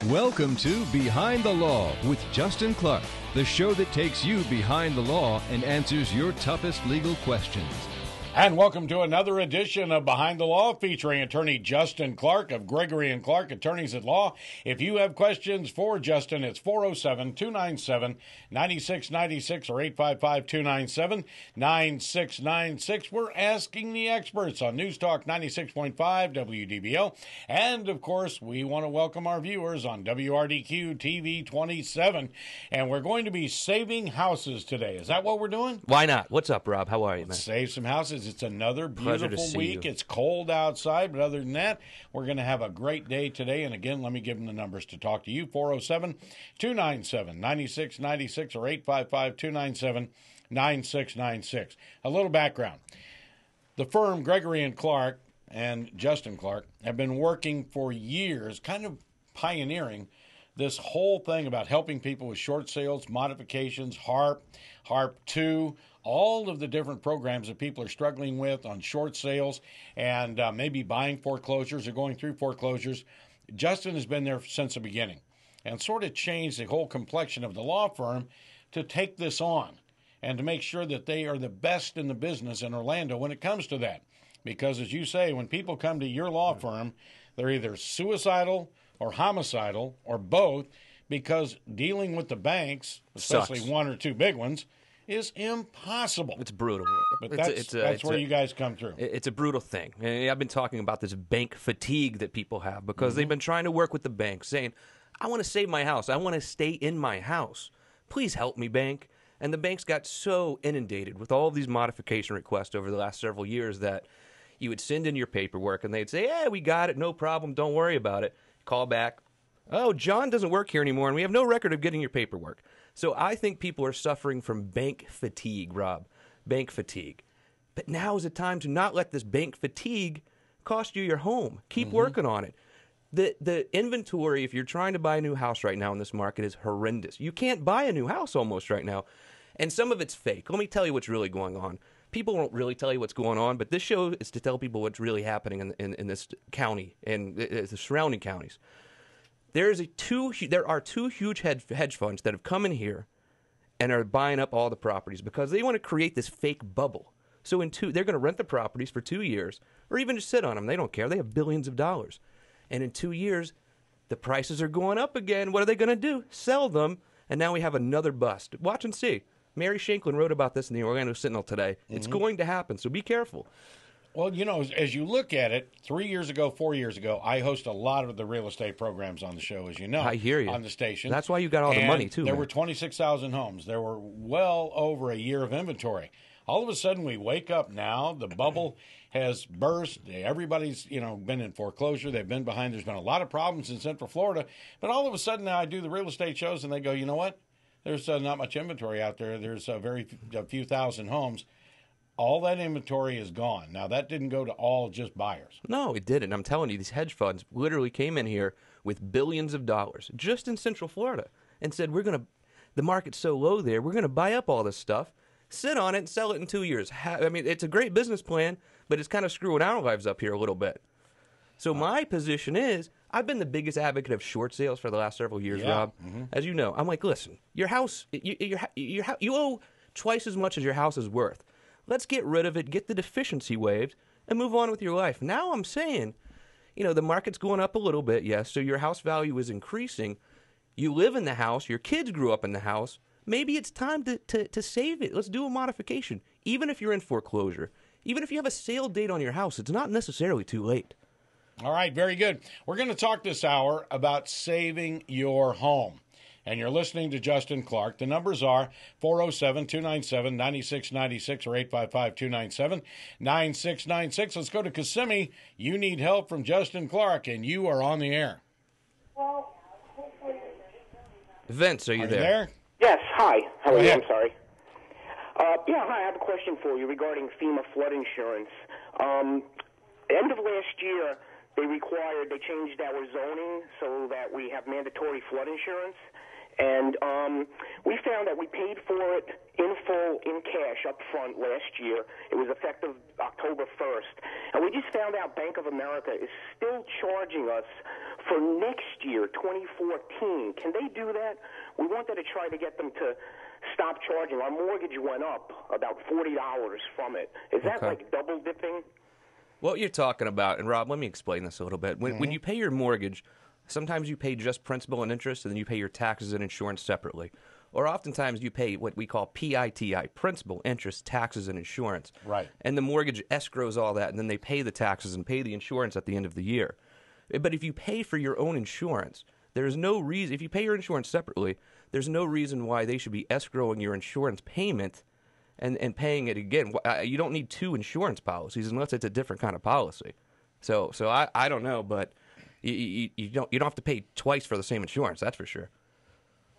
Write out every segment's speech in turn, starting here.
Welcome to Behind the Law with Justin Clark, the show that takes you behind the law and answers your toughest legal questions. And welcome to another edition of Behind the Law featuring attorney Justin Clark of Gregory and Clark Attorneys at Law. If you have questions for Justin, it's 407-297-9696 or 855-297-9696. We're asking the experts on News Talk 96.5 WDBO. And, of course, we want to welcome our viewers on WRDQ TV 27. And we're going to be saving houses today. Is that what we're doing? Why not? What's up, Rob? How are you, man? Save some houses. It's another Pleasure beautiful to see week. you. It's cold outside, but other than that, we're going to have a great day today. And again, let me give them the numbers to talk to you. 407-297-9696 or 855-297-9696. A little background. The firm Gregory and Clark and Justin Clark have been working for years, kind of pioneering this whole thing about helping people with short sales, modifications, HARP, HARP 2, all of the different programs that people are struggling with on short sales and maybe buying foreclosures or going through foreclosures. Justin has been there since the beginning and sort of changed the whole complexion of the law firm to take this on and to make sure that they are the best in the business in Orlando when it comes to that. Because as you say, when people come to your law firm, they're either suicidal or homicidal or both, because dealing with the banks, especially Sucks. one or two big ones, is impossible. It's brutal. But that's where you guys come through. It's a brutal thing. And I've been talking about this bank fatigue that people have because they've been trying to work with the bank, saying, I want to save my house. I want to stay in my house. Please help me, bank. And the banks got so inundated with all of these modification requests over the last several years that you would send in your paperwork and they'd say, yeah, we got it, no problem, don't worry about it. Call back. Oh, John doesn't work here anymore, and we have no record of getting your paperwork. So I think people are suffering from bank fatigue, Rob. Bank fatigue. But now is the time to not let this bank fatigue cost you your home. Keep working on it. The inventory, if you're trying to buy a new house right now in this market, is horrendous. You can't buy a new house almost right now. And some of it's fake. Let me tell you what's really going on. People won't really tell you what's going on, but this show is to tell people what's really happening in this county and the surrounding counties. There are two huge hedge funds that have come in here and are buying up all the properties because they want to create this fake bubble. So they're going to rent the properties for 2 years or even just sit on them. They don't care. They have billions of dollars. And in 2 years, the prices are going up again. What are they going to do? Sell them. And now we have another bust. Watch and see. Mary Shanklin wrote about this in the Orlando Sentinel today. It's going to happen, so be careful. Well, you know, as you look at it, 3 years ago, 4 years ago, I host a lot of the real estate programs on the show, as you know. I hear you. On the station. That's why you got all the money, too. There man. were 26,000 homes. There were well over a year of inventory. All of a sudden, we wake up now. The bubble has burst. Everybody's, been in foreclosure. They've been behind. There's been a lot of problems in Central Florida. But all of a sudden, now I do the real estate shows, and they go, you know what? There's not much inventory out there. There's a few thousand homes. All that inventory is gone. Now, that didn't go to all just buyers. No, it didn't. I'm telling you, these hedge funds literally came in here with billions of dollars just in Central Florida and said, the market's so low there, we're going to buy up all this stuff, sit on it, and sell it in 2 years. I mean, it's a great business plan, but it's kind of screwing our lives up here a little bit. So my position is, I've been the biggest advocate of short sales for the last several years, Rob. As you know, I'm like, listen, your house, you owe twice as much as your house is worth. Let's get rid of it, get the deficiency waived, and move on with your life. Now I'm saying, the market's going up a little bit, yes, so your house value is increasing. You live in the house, your kids grew up in the house. Maybe it's time to save it. Let's do a modification. Even if you're in foreclosure, even if you have a sale date on your house, it's not necessarily too late. All right, very good. We're going to talk this hour about saving your home. And you're listening to Justin Clark. The numbers are 407-297-9696 or 855-297-9696. Let's go to Kissimmee. You need help from Justin Clark, and you are on the air. Vince, are you there? Yes, hi. How are you? ahead. I'm sorry. Hi, I have a question for you regarding FEMA flood insurance. End of last year, they changed our zoning so that we have mandatory flood insurance. And we found that we paid for it in full, in cash, up front last year. It was effective October 1st. And we just found out Bank of America is still charging us for next year, 2014, can they do that? We wanted to try to get them to stop charging. Our mortgage went up about $40 from it. Is that like double dipping? What you're talking about, and Rob, let me explain this a little bit. When you pay your mortgage, sometimes you pay just principal and interest, and then you pay your taxes and insurance separately. Or oftentimes you pay what we call PITI, principal, interest, taxes, and insurance. Right. And the mortgage escrows all that, and then they pay the taxes and pay the insurance at the end of the year. But if you pay for your own insurance, there's no reason, if you pay your insurance separately, there's no reason why they should be escrowing your insurance payment and paying it again. You don't need two insurance policies unless it's a different kind of policy. So I don't know, but you don't have to pay twice for the same insurance, that's for sure.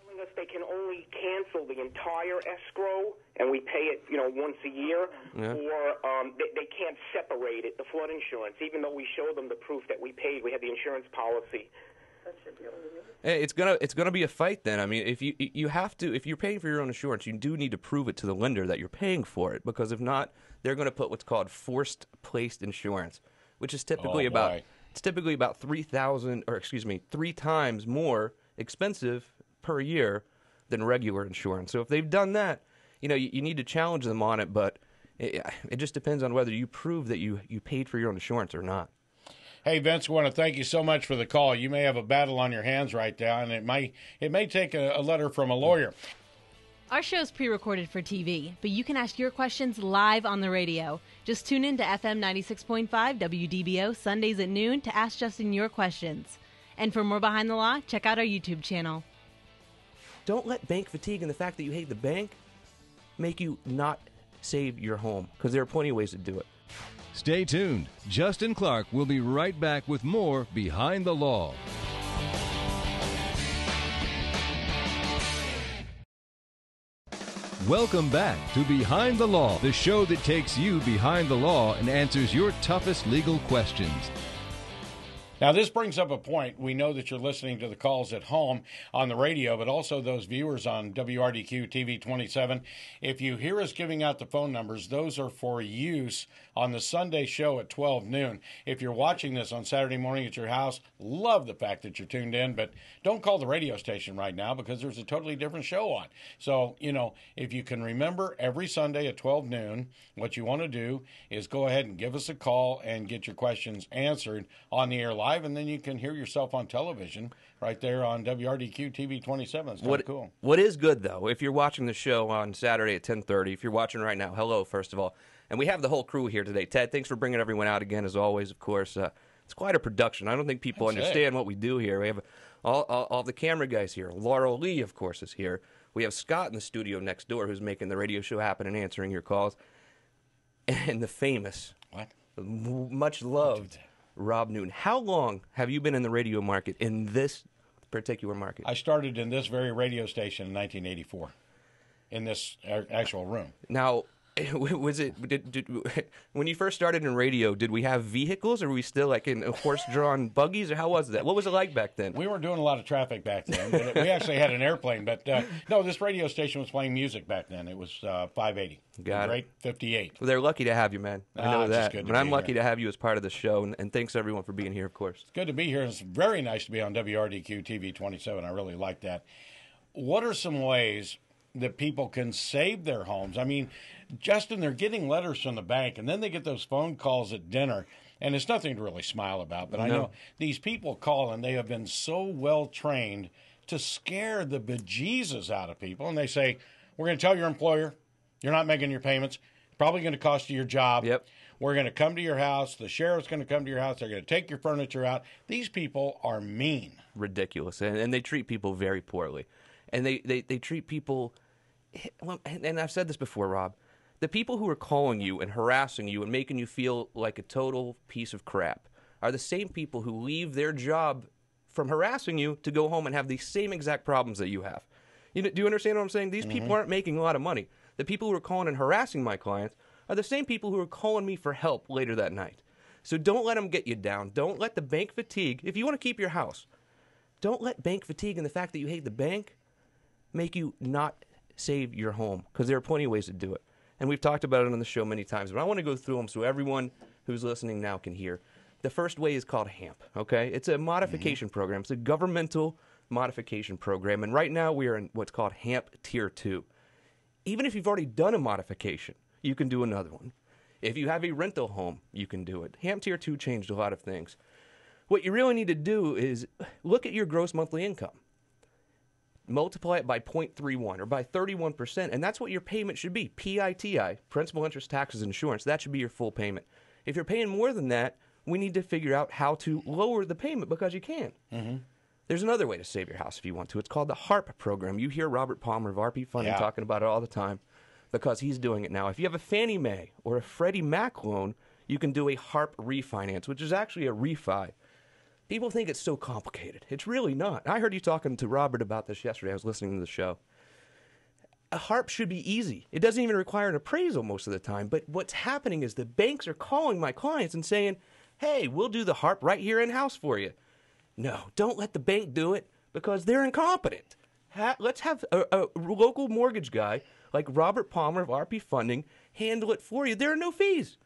Telling us they can only cancel the entire escrow and we pay it, once a year, or they can't separate it, the flood insurance, even though we showed them the proof that we paid, we had the insurance policy. It's gonna be a fight then. I mean, if you're paying for your own insurance, you do need to prove it to the lender that you're paying for it, because if not, they're going to put what's called forced placed insurance, which is typically about 3 times more expensive per year than regular insurance. So if they've done that, you need to challenge them on it, but it just depends on whether you prove that you paid for your own insurance or not. Hey, Vince, I want to thank you so much for the call. You may have a battle on your hands right now, and it may take a letter from a lawyer. Our show's pre-recorded for TV, but you can ask your questions live on the radio. Just tune in to FM 96.5 WDBO Sundays at noon to ask Justin your questions. And for more Behind the Law, check out our YouTube channel. Don't let bank fatigue and the fact that you hate the bank make you not save your home, because there are plenty of ways to do it. Stay tuned. Justin Clark will be right back with more Behind the Law. Welcome back to Behind the Law, the show that takes you behind the law and answers your toughest legal questions. Now, this brings up a point. We know that you're listening to the calls at home on the radio, but also those viewers on WRDQ TV 27. If you hear us giving out the phone numbers, those are for use on the Sunday show at 12 noon. If you're watching this on Saturday morning at your house, love the fact that you're tuned in, but don't call the radio station right now because there's a totally different show on. So, if you can remember every Sunday at 12 noon, what you want to do is go ahead and give us a call and get your questions answered on the air live. And then you can hear yourself on television right there on WRDQ TV 27. It's kind of cool. What is good, though, if you're watching the show on Saturday at 10:30, if you're watching right now, hello, first of all. And we have the whole crew here today. Ted, thanks for bringing everyone out again, as always, of course. It's quite a production. I don't think people understand what we do here. We have all the camera guys here. Laurel Lee, of course, is here. We have Scott in the studio next door who's making the radio show happen and answering your calls. And the famous, much loved Rob Newton. How long have you been in the radio market, in this particular market? I started in this very radio station in 1984, in this actual room. Now, was it when you first started in radio, did we have vehicles, or were we still like in horse-drawn buggies, or how was that? What was it like back then? We weren't doing a lot of traffic back then. But we actually had an airplane, but no, this radio station was playing music back then. It was 580. Got it. 58. Well, they're lucky to have you, man. I know that. But I'm lucky to have you as part of the show, and thanks everyone for being here, of course. It's good to be here. It's very nice to be on WRDQ TV 27. I really like that. What are some ways that people can save their homes? I mean, Justin, they're getting letters from the bank, and then they get those phone calls at dinner, and it's nothing to really smile about. But I know these people call, and they have been so well trained to scare the bejesus out of people. And they say, we're going to tell your employer you're not making your payments. It's probably going to cost you your job. Yep. We're going to come to your house. The sheriff's going to come to your house. They're going to take your furniture out. These people are mean. Ridiculous. And they treat people very poorly. And they treat people, and I've said this before, Rob, the people who are calling you and harassing you and making you feel like a total piece of crap are the same people who leave their job from harassing you to go home and have the same exact problems that you have. Do you understand what I'm saying? These people aren't making a lot of money. The people who are calling and harassing my clients are the same people who are calling me for help later that night. So don't let them get you down. Don't let the bank fatigue, if you want to keep your house, don't let bank fatigue and the fact that you hate the bank make you not save your home, because there are plenty of ways to do it. And we've talked about it on the show many times, but I want to go through them so everyone who's listening now can hear. The first way is called HAMP, okay? It's a modification program. It's a governmental modification program, and right now we are in what's called HAMP Tier 2. Even if you've already done a modification, you can do another one. If you have a rental home, you can do it. HAMP Tier 2 changed a lot of things. What you really need to do is look at your gross monthly income. Multiply it by 0.31 or by 31%, and that's what your payment should be. PITI, principal, interest, taxes, insurance. That should be your full payment. If you're paying more than that, we need to figure out how to lower the payment because you can. Mm-hmm. There's another way to save your house if you want to. It's called the HARP program. You hear Robert Palmer of RP Funding talking about it all the time because he's doing it now. If you have a Fannie Mae or a Freddie Mac loan, you can do a HARP refinance, which is actually a refi. People think it's so complicated. It's really not. I heard you talking to Robert about this yesterday. I was listening to the show. A HARP should be easy. It doesn't even require an appraisal most of the time. But what's happening is the banks are calling my clients and saying, hey, we'll do the HARP right here in-house for you. No, don't let the bank do it because they're incompetent. Let's have a local mortgage guy like Robert Palmer of RP Funding handle it for you. There are no fees.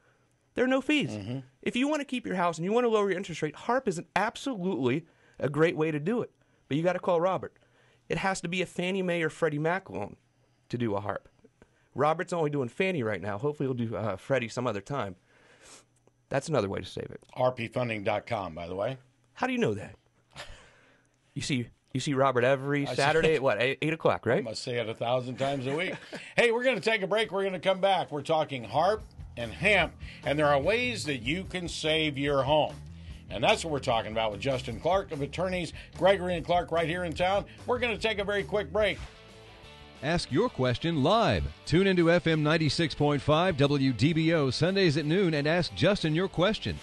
There are no fees. Mm-hmm. If you want to keep your house and you want to lower your interest rate, HARP is absolutely a great way to do it. But you got to call Robert. It has to be a Fannie Mae or Freddie Mac loan to do a HARP. Robert's only doing Fannie right now. Hopefully he'll do Freddie some other time. That's another way to save it. rpfunding.com, by the way. How do you know that? You see Robert every Saturday at what, 8 o'clock, right? I must say it 1,000 times a week. Hey, we're going to take a break. We're going to come back. We're talking HARP and HAMP, and there are ways that you can save your home. And that's what we're talking about with Justin Clark of attorneys Gregory and Clark right here in town. We're going to take a very quick break. Ask your question live. Tune into FM 96.5 WDBO Sundays at noon and ask Justin your question.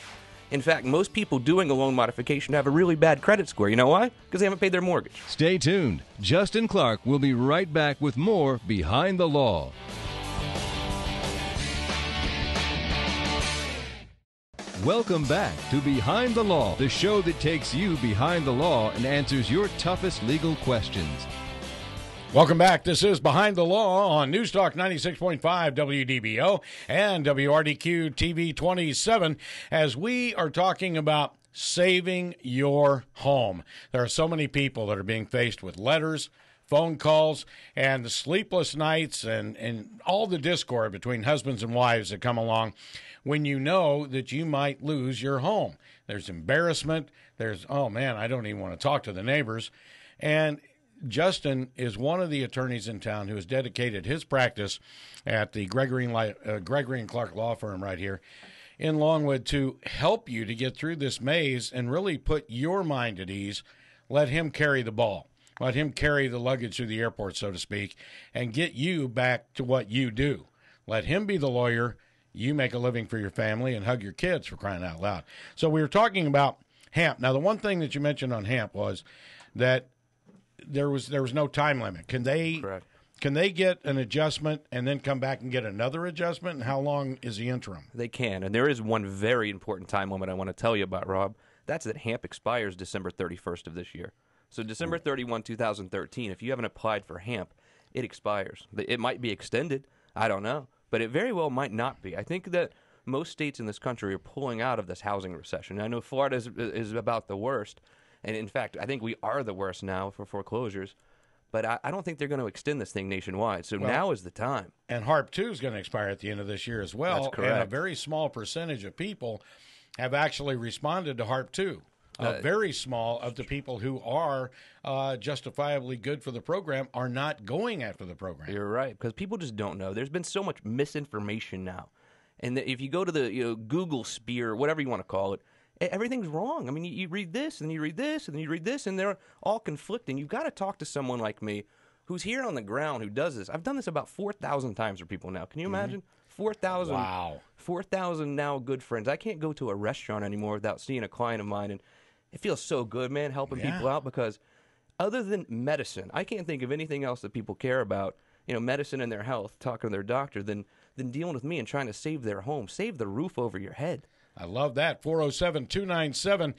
In fact, most people doing a loan modification have a really bad credit score. You know why? Because they haven't paid their mortgage. Stay tuned. Justin Clark will be right back with more Behind the Law. Welcome back to Behind the Law, the show that takes you behind the law and answers your toughest legal questions. Welcome back. This is Behind the Law on News Talk 96.5 WDBO and WRDQ TV 27 as we are talking about saving your home. There are so many people that are being faced with letters, phone calls, and the sleepless nights and all the discord between husbands and wives that come along when you know that you might lose your home. There's embarrassment. There's, oh, man, I don't even want to talk to the neighbors. And Justin is one of the attorneys in town who has dedicated his practice at the Gregory and Clark Law Firm right here in Longwood to help you to get through this maze and really put your mind at ease. Let him carry the ball. Let him carry the luggage through the airport, so to speak, and get you back to what you do. Let him be the lawyer. You make a living for your family and hug your kids, for crying out loud. So we were talking about HAMP. Now, the one thing that you mentioned on HAMP was that there was no time limit. Can they get an adjustment and then come back and get another adjustment? And how long is the interim? They can, and there is one very important time limit I want to tell you about, Rob. That's that HAMP expires December 31st of this year. So December 31, 2013, if you haven't applied for HAMP, it expires. It might be extended. I don't know. But it very well might not be. I think that most states in this country are pulling out of this housing recession. I know Florida is about the worst. And, in fact, I think we are the worst now for foreclosures. But I don't think they're going to extend this thing nationwide. So now is the time. And HARP 2 is going to expire at the end of this year as well. That's correct. And a very small percentage of people have actually responded to HARP 2. Very small of the people who are justifiably good for the program are not going after the program. You're right, because people just don't know. There's been so much misinformation now. And if you go to the Google spear, whatever you want to call it, everything's wrong. I mean, you read this, and you read this, and then you read this, and they're all conflicting. You've got to talk to someone like me who's here on the ground who does this. I've done this about 4,000 times for people now. Can you imagine? 4,000. Wow. 4,000 now good friends. I can't go to a restaurant anymore without seeing a client of mine, and it feels so good, man, helping people out, because other than medicine, I can't think of anything else that people care about, medicine and their health, talking to their doctor, than dealing with me and trying to save their home, save the roof over your head. I love that. 407-297-9696,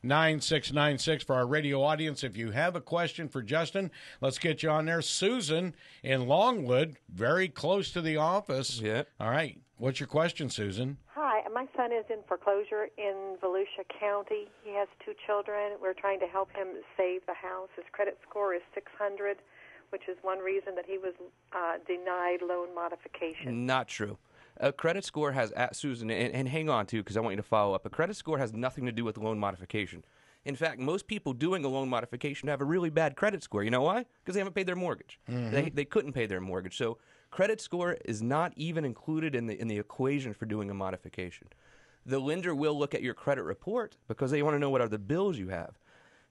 855-297-9696 for our radio audience. If you have a question for Justin, let's get you on there. Susan in Longwood, very close to the office. Yeah. All right. What's your question, Susan? Hi, my son is in foreclosure in Volusia County. He has 2 children. We're trying to help him save the house. His credit score is 600, which is one reason that he was denied loan modification. Not true. A credit score has, Susan, and hang on too, because I want you to follow up. A credit score has nothing to do with loan modification. In fact, most people doing a loan modification have a really bad credit score. You know why? Because they haven't paid their mortgage. They couldn't pay their mortgage. So credit score is not even included in the equation for doing a modification. The lender will look at your credit report because they want to know what other bills you have.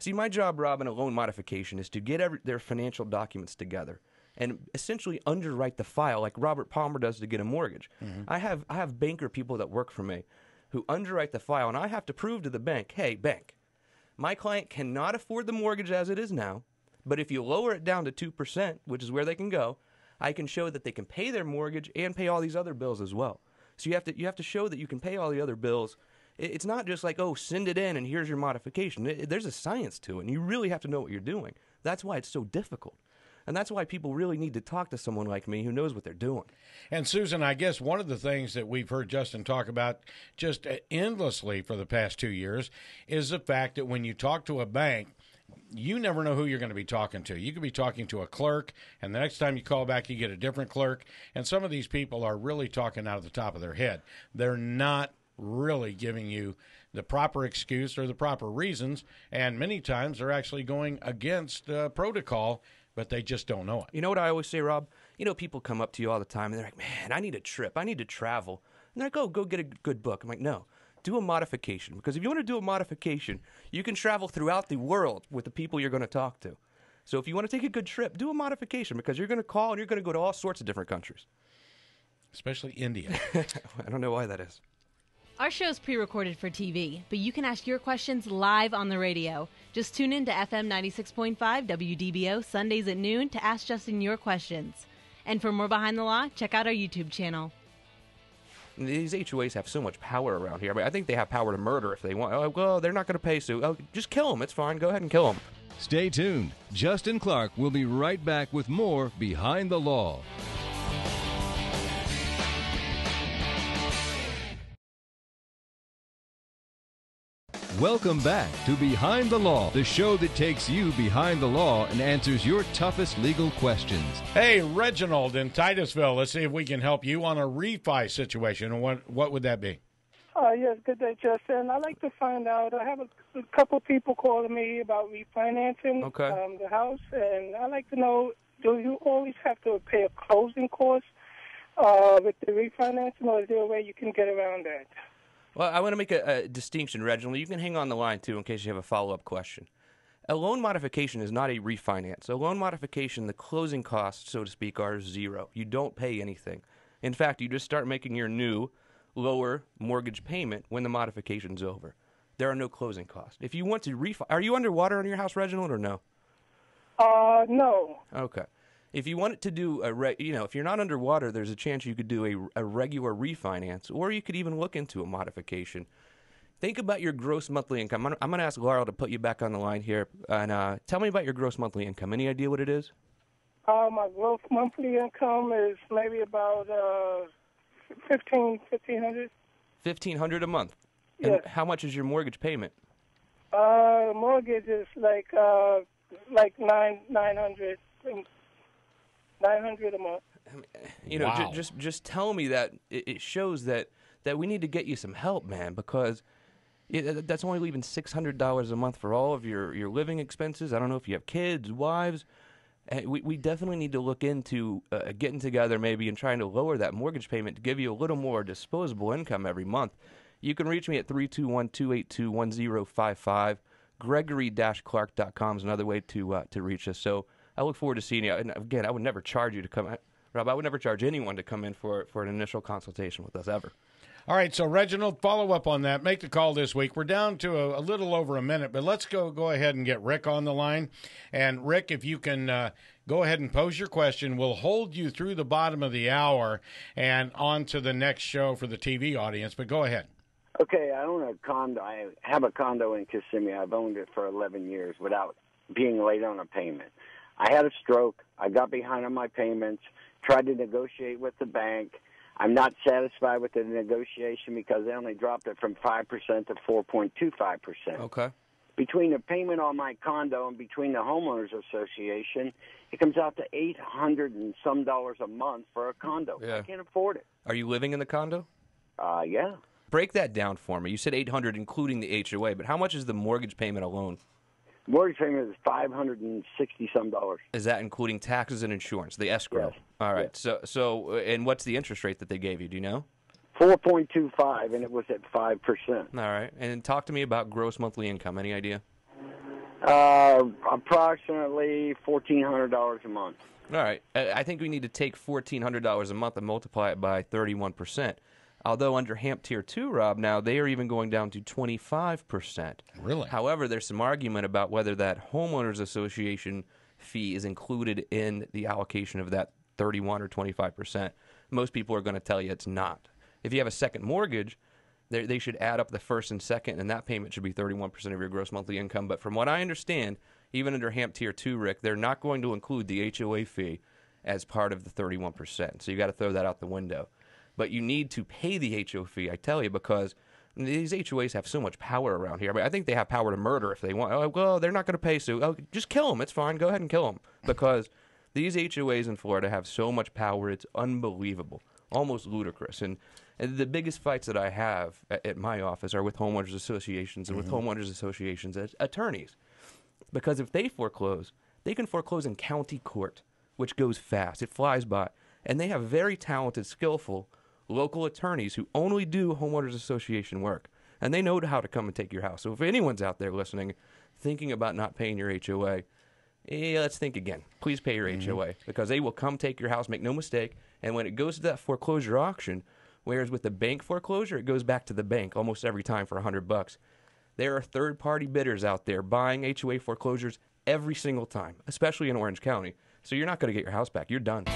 See, my job, Rob, in a loan modification is to get their financial documents together and essentially underwrite the file like Robert Palmer does to get a mortgage. I have banker people that work for me who underwrite the file, and I have to prove to the bank, hey, bank, my client cannot afford the mortgage as it is now, but if you lower it down to 2%, which is where they can go, I can show that they can pay their mortgage and pay all these other bills as well. So you have to show that you can pay all the other bills. It's not just like, oh, send it in and here's your modification. There's a science to it, and you really have to know what you're doing. That's why it's so difficult. And that's why people really need to talk to someone like me who knows what they're doing. And, Susan, I guess one of the things that we've heard Justin talk about just endlessly for the past 2 years is the fact that when you talk to a bank, you never know who you're going to be talking to. You could be talking to a clerk, and the next time you call back, you get a different clerk. And some of these people are really talking out of the top of their head. They're not really giving you the proper excuse or the proper reasons, and many times they're actually going against protocol, but they just don't know it. You know what I always say, Rob? You know, people come up to you all the time, and they're like, man, I need a trip. I need to travel. And they're like, oh, go get a good book. I'm like, no. Do a modification, because if you want to do a modification, you can travel throughout the world with the people you're going to talk to. So if you want to take a good trip, do a modification, because you're going to call and you're going to go to all sorts of different countries. Especially India. I don't know why that is. Our show's pre-recorded for TV, but you can ask your questions live on the radio. Just tune in to FM 96.5 WDBO Sundays at noon to ask Justin your questions. And for more Behind the Law, check out our YouTube channel. These HOAs have so much power around here. I mean, I think they have power to murder if they want. Oh, well, they're not going to pay, Sue. Oh, just kill them. It's fine. Go ahead and kill them. Stay tuned. Justin Clark will be right back with more Behind the Law. Welcome back to Behind the Law, the show that takes you behind the law and answers your toughest legal questions. Hey, Reginald in Titusville, let's see if we can help you on a refi situation. What would that be? Yes, good day, Justin. I'd like to find out, I have a couple people calling me about refinancing the house, and I'd like to know, do you always have to pay a closing cost with the refinancing, or is there a way you can get around that? Well, I want to make a distinction, Reginald. You can hang on the line, too, in case you have a follow-up question. A loan modification is not a refinance. A loan modification, the closing costs, so to speak, are zero. You don't pay anything. In fact, you just start making your new, lower mortgage payment when the modification's over. There are no closing costs. If you want to refi... Are you underwater in your house, Reginald, or no? No. Okay. If you want to do if you're not underwater, there's a chance you could do a regular refinance, or you could even look into a modification. Think about your gross monthly income. I'm going to ask Laurel to put you back on the line here, and tell me about your gross monthly income. Any idea what it is? My gross monthly income is maybe about $1,500. $1,500 a month. Yes. And how much is your mortgage payment? Mortgage is like $900. $900 a month. You know, Wow. just tell me that it shows that we need to get you some help, man, because that's only leaving $600 a month for all of your living expenses. I don't know if you have kids, wives. We definitely need to look into getting together maybe and trying to lower that mortgage payment to give you a little more disposable income every month. You can reach me at 321-282-1055. Gregory-Clark.com is another way to reach us. So I look forward to seeing you. And again, I would never charge you to come. Rob, I would never charge anyone to come in for an initial consultation with us ever. All right, so Reginald, follow up on that. Make the call this week. We're down to a little over a minute, but let's go ahead and get Rick on the line. And Rick, if you can go ahead and pose your question, we'll hold you through the bottom of the hour and on to the next show for the TV audience. But go ahead. Okay, I own a condo. I have a condo in Kissimmee. I've owned it for 11 years without being late on a payment. I had a stroke. I got behind on my payments, tried to negotiate with the bank. I'm not satisfied with the negotiation because they only dropped it from 5% to 4.25%. Okay. Between the payment on my condo and between the homeowners association, it comes out to $800 and some a month for a condo. Yeah. I can't afford it. Are you living in the condo? Yeah. Break that down for me. You said $800 including the HOA, but how much is the mortgage payment alone? Mortgage payment is $560 some. Is that including taxes and insurance, the escrow? Yes. All right. Yes. So, and what's the interest rate that they gave you? Do you know? 4.25, and it was at 5%. All right. And talk to me about gross monthly income. Any idea? Approximately $1,400 a month. All right. I think we need to take $1,400 a month and multiply it by 31%. Although under HAMP Tier 2, Rob, now they are even going down to 25%. Really? However, there's some argument about whether that homeowners association fee is included in the allocation of that 31 or 25%. Most people are going to tell you it's not. If you have a second mortgage, they should add up the first and second, and that payment should be 31% of your gross monthly income. But from what I understand, even under HAMP Tier 2, Rick, they're not going to include the HOA fee as part of the 31%. So you got to throw that out the window. But you need to pay the HOA fee, I tell you, because these HOAs have so much power around here. I mean, I think they have power to murder if they want. Oh, well, they're not going to pay, so just kill them. It's fine. Go ahead and kill them. Because these HOAs in Florida have so much power, it's unbelievable, almost ludicrous. And the biggest fights that I have at my office are with homeowners associations and with homeowners associations as attorneys. Because if they foreclose, they can foreclose in county court, which goes fast. It flies by. And they have very talented, skillful local attorneys who only do homeowners association work, and they know how to come and take your house. So if anyone's out there listening, thinking about not paying your HOA, let's think again. Please pay your HOA, because they will come take your house, make no mistake, and when it goes to that foreclosure auction, whereas with the bank foreclosure, it goes back to the bank almost every time for $100. There are third-party bidders out there buying HOA foreclosures every single time, especially in Orange County. So you're not going to get your house back. You're done.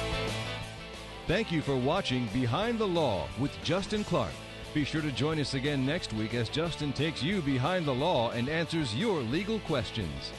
Thank you for watching Behind the Law with Justin Clark. Be sure to join us again next week as Justin takes you behind the law and answers your legal questions.